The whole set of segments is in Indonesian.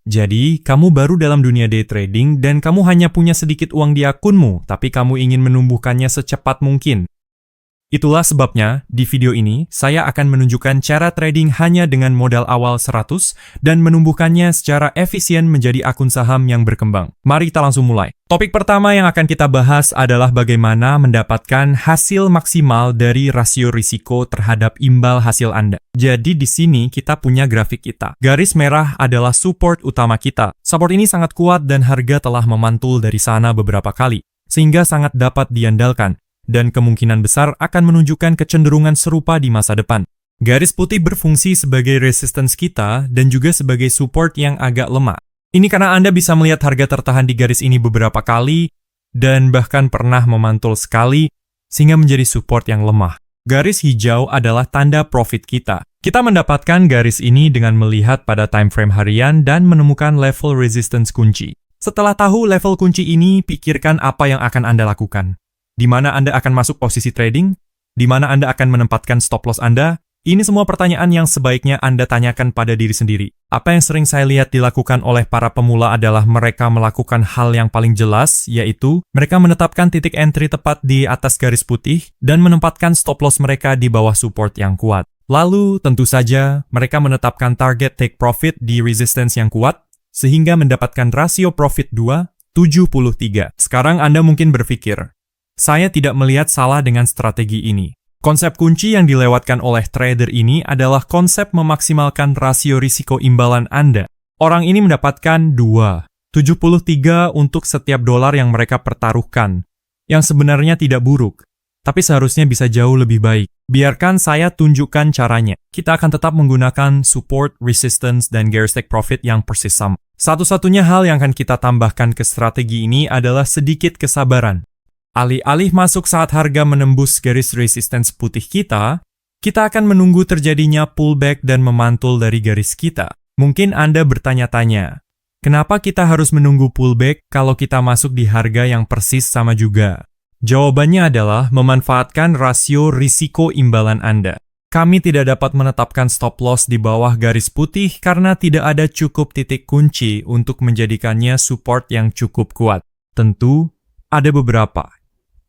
Jadi, kamu baru dalam dunia day trading dan kamu hanya punya sedikit uang di akunmu, tapi kamu ingin menumbuhkannya secepat mungkin. Itulah sebabnya, di video ini, saya akan menunjukkan cara trading hanya dengan modal awal 100 dan menumbuhkannya secara efisien menjadi akun saham yang berkembang. Mari kita langsung mulai. Topik pertama yang akan kita bahas adalah bagaimana mendapatkan hasil maksimal dari rasio risiko terhadap imbal hasil Anda. Jadi di sini kita punya grafik kita. Garis merah adalah support utama kita. Support ini sangat kuat dan harga telah memantul dari sana beberapa kali, sehingga sangat dapat diandalkan. Dan kemungkinan besar akan menunjukkan kecenderungan serupa di masa depan. Garis putih berfungsi sebagai resistance kita dan juga sebagai support yang agak lemah. Ini karena Anda bisa melihat harga tertahan di garis ini beberapa kali dan bahkan pernah memantul sekali sehingga menjadi support yang lemah. Garis hijau adalah tanda profit kita. Kita mendapatkan garis ini dengan melihat pada time frame harian dan menemukan level resistance kunci. Setelah tahu level kunci ini, pikirkan apa yang akan Anda lakukan. Di mana Anda akan masuk posisi trading? Di mana Anda akan menempatkan stop loss Anda? Ini semua pertanyaan yang sebaiknya Anda tanyakan pada diri sendiri. Apa yang sering saya lihat dilakukan oleh para pemula adalah mereka melakukan hal yang paling jelas, yaitu mereka menetapkan titik entry tepat di atas garis putih dan menempatkan stop loss mereka di bawah support yang kuat. Lalu, tentu saja, mereka menetapkan target take profit di resistance yang kuat, sehingga mendapatkan rasio profit 2,73. Sekarang Anda mungkin berpikir, saya tidak melihat salah dengan strategi ini. Konsep kunci yang dilewatkan oleh trader ini adalah konsep memaksimalkan rasio risiko imbalan Anda. Orang ini mendapatkan 2,73 untuk setiap dolar yang mereka pertaruhkan, yang sebenarnya tidak buruk, tapi seharusnya bisa jauh lebih baik. Biarkan saya tunjukkan caranya. Kita akan tetap menggunakan support, resistance, dan garis take profit yang persis sama. Satu-satunya hal yang akan kita tambahkan ke strategi ini adalah sedikit kesabaran. Alih-alih masuk saat harga menembus garis resistance putih kita akan menunggu terjadinya pullback dan memantul dari garis kita. Mungkin Anda bertanya-tanya, kenapa kita harus menunggu pullback kalau kita masuk di harga yang persis sama juga? Jawabannya adalah memanfaatkan rasio risiko imbalan Anda. Kami tidak dapat menetapkan stop loss di bawah garis putih karena tidak ada cukup titik kunci untuk menjadikannya support yang cukup kuat. Tentu, ada beberapa,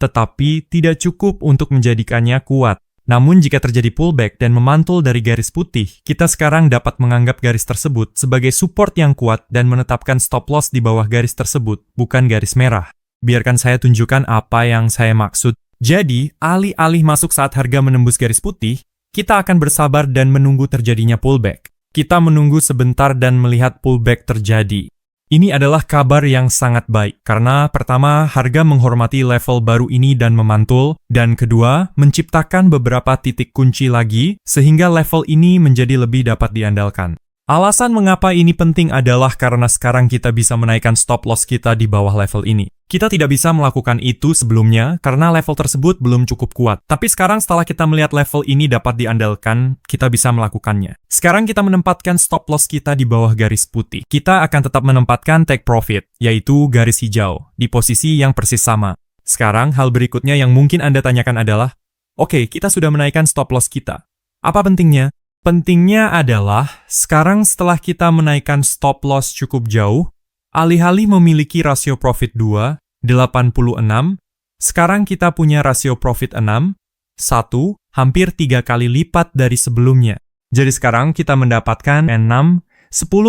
tetapi tidak cukup untuk menjadikannya kuat. Namun jika terjadi pullback dan memantul dari garis putih, kita sekarang dapat menganggap garis tersebut sebagai support yang kuat dan menetapkan stop loss di bawah garis tersebut, bukan garis merah. Biarkan saya tunjukkan apa yang saya maksud. Jadi, alih-alih masuk saat harga menembus garis putih, kita akan bersabar dan menunggu terjadinya pullback. Kita menunggu sebentar dan melihat pullback terjadi. Ini adalah kabar yang sangat baik, karena pertama, harga menghormati level baru ini dan memantul, dan kedua, menciptakan beberapa titik kunci lagi, sehingga level ini menjadi lebih dapat diandalkan. Alasan mengapa ini penting adalah karena sekarang kita bisa menaikkan stop loss kita di bawah level ini. Kita tidak bisa melakukan itu sebelumnya karena level tersebut belum cukup kuat. Tapi sekarang setelah kita melihat level ini dapat diandalkan, kita bisa melakukannya. Sekarang kita menempatkan stop loss kita di bawah garis putih. Kita akan tetap menempatkan take profit, yaitu garis hijau, di posisi yang persis sama. Sekarang hal berikutnya yang mungkin Anda tanyakan adalah, oke, kita sudah menaikkan stop loss kita. Apa pentingnya? Pentingnya adalah, sekarang setelah kita menaikkan stop loss cukup jauh, alih-alih memiliki rasio profit 2,86, sekarang kita punya rasio profit 6, 1, hampir 3 kali lipat dari sebelumnya. Jadi sekarang kita mendapatkan 6, 10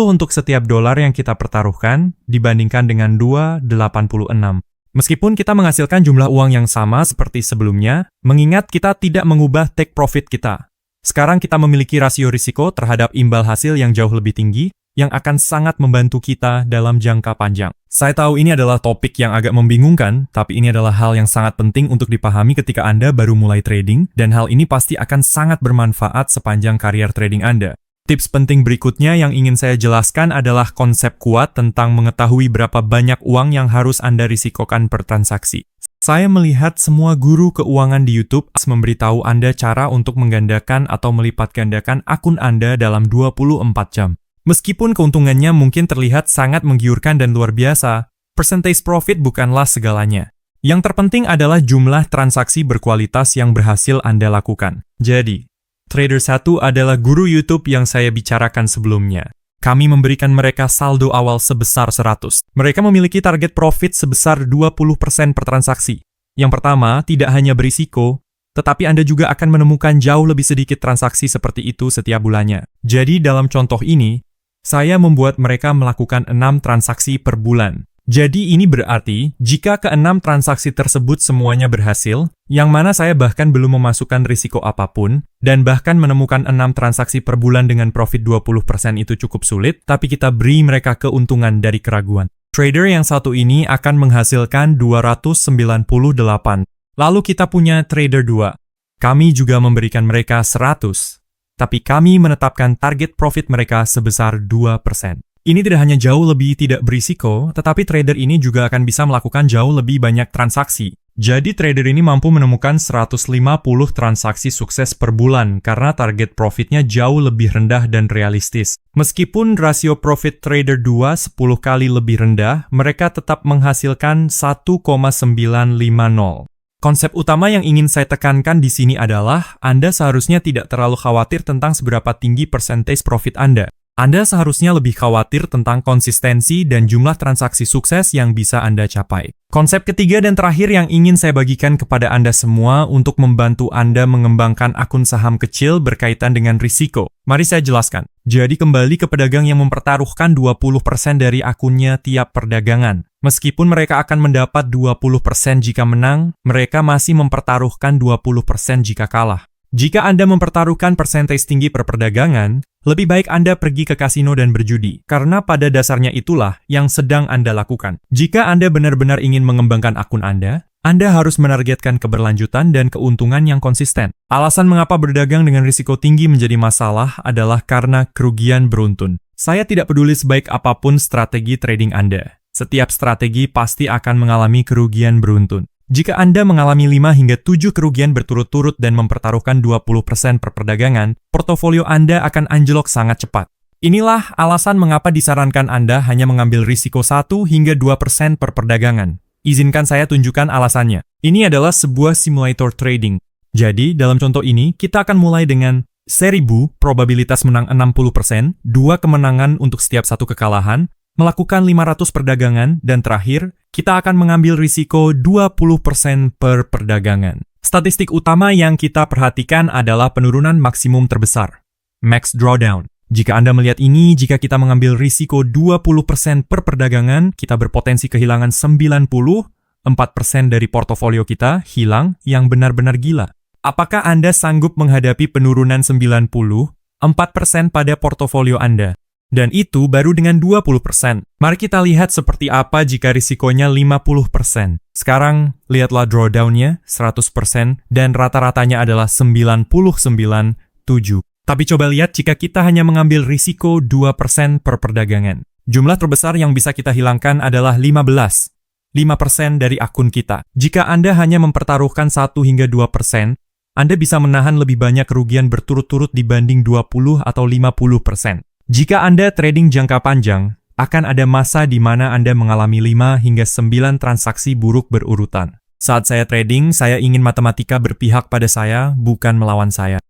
untuk setiap dolar yang kita pertaruhkan, dibandingkan dengan 2,86. Meskipun kita menghasilkan jumlah uang yang sama seperti sebelumnya, mengingat kita tidak mengubah take profit kita. Sekarang kita memiliki rasio risiko terhadap imbal hasil yang jauh lebih tinggi, yang akan sangat membantu kita dalam jangka panjang. Saya tahu ini adalah topik yang agak membingungkan, tapi ini adalah hal yang sangat penting untuk dipahami ketika Anda baru mulai trading, dan hal ini pasti akan sangat bermanfaat sepanjang karier trading Anda. Tips penting berikutnya yang ingin saya jelaskan adalah konsep kuat tentang mengetahui berapa banyak uang yang harus Anda risikokan per transaksi. Saya melihat semua guru keuangan di YouTube memberitahu Anda cara untuk menggandakan atau melipat gandakan akun Anda dalam 24 jam. Meskipun keuntungannya mungkin terlihat sangat menggiurkan dan luar biasa, percentage profit bukanlah segalanya. Yang terpenting adalah jumlah transaksi berkualitas yang berhasil Anda lakukan. Jadi, Trader 1 adalah guru YouTube yang saya bicarakan sebelumnya. Kami memberikan mereka saldo awal sebesar 100. Mereka memiliki target profit sebesar 20% per transaksi. Yang pertama, tidak hanya berisiko, tetapi Anda juga akan menemukan jauh lebih sedikit transaksi seperti itu setiap bulannya. Jadi dalam contoh ini, saya membuat mereka melakukan 6 transaksi per bulan. Jadi ini berarti, jika ke-6 transaksi tersebut semuanya berhasil, yang mana saya bahkan belum memasukkan risiko apapun, dan bahkan menemukan 6 transaksi per bulan dengan profit 20% itu cukup sulit, tapi kita beri mereka keuntungan dari keraguan. Trader yang satu ini akan menghasilkan 298. Lalu kita punya trader 2. Kami juga memberikan mereka 100, tapi kami menetapkan target profit mereka sebesar 2%. Ini tidak hanya jauh lebih tidak berisiko, tetapi trader ini juga akan bisa melakukan jauh lebih banyak transaksi. Jadi trader ini mampu menemukan 150 transaksi sukses per bulan karena target profitnya jauh lebih rendah dan realistis. Meskipun rasio profit trader 2 10 kali lebih rendah, mereka tetap menghasilkan 1,950. Konsep utama yang ingin saya tekankan di sini adalah Anda seharusnya tidak terlalu khawatir tentang seberapa tinggi persentage profit Anda. Anda seharusnya lebih khawatir tentang konsistensi dan jumlah transaksi sukses yang bisa Anda capai. Konsep ketiga dan terakhir yang ingin saya bagikan kepada Anda semua untuk membantu Anda mengembangkan akun saham kecil berkaitan dengan risiko. Mari saya jelaskan. Jadi kembali ke pedagang yang mempertaruhkan 20% dari akunnya tiap perdagangan. Meskipun mereka akan mendapat 20% jika menang, mereka masih mempertaruhkan 20% jika kalah. Jika Anda mempertaruhkan persentase tinggi per perdagangan, lebih baik Anda pergi ke kasino dan berjudi, karena pada dasarnya itulah yang sedang Anda lakukan. Jika Anda benar-benar ingin mengembangkan akun Anda harus menargetkan keberlanjutan dan keuntungan yang konsisten. Alasan mengapa berdagang dengan risiko tinggi menjadi masalah adalah karena kerugian beruntun. Saya tidak peduli sebaik apapun strategi trading Anda. Setiap strategi pasti akan mengalami kerugian beruntun. Jika Anda mengalami 5 hingga 7 kerugian berturut-turut dan mempertaruhkan 20% per perdagangan, portofolio Anda akan anjlok sangat cepat. Inilah alasan mengapa disarankan Anda hanya mengambil risiko 1 hingga 2% per perdagangan. Izinkan saya tunjukkan alasannya. Ini adalah sebuah simulator trading. Jadi, dalam contoh ini, kita akan mulai dengan 1000, probabilitas menang 60%, 2 kemenangan untuk setiap 1 kekalahan, melakukan 500 perdagangan, dan terakhir, kita akan mengambil risiko 20% per perdagangan. Statistik utama yang kita perhatikan adalah penurunan maksimum terbesar, max drawdown. Jika Anda melihat ini, jika kita mengambil risiko 20% per perdagangan, kita berpotensi kehilangan 94% dari portofolio kita hilang yang benar-benar gila. Apakah Anda sanggup menghadapi penurunan 94% pada portofolio Anda? Dan itu baru dengan 20%. Mari kita lihat seperti apa jika risikonya 50%. Sekarang, lihatlah drawdown-nya 100% dan rata-ratanya adalah 99,7. Tapi coba lihat jika kita hanya mengambil risiko 2% per perdagangan. Jumlah terbesar yang bisa kita hilangkan adalah 5% dari akun kita. Jika Anda hanya mempertaruhkan 1 hingga 2%, Anda bisa menahan lebih banyak kerugian berturut-turut dibanding 20 atau 50%. Jika Anda trading jangka panjang, akan ada masa di mana Anda mengalami 5 hingga 9 transaksi buruk berurutan. Saat saya trading, saya ingin matematika berpihak pada saya, bukan melawan saya.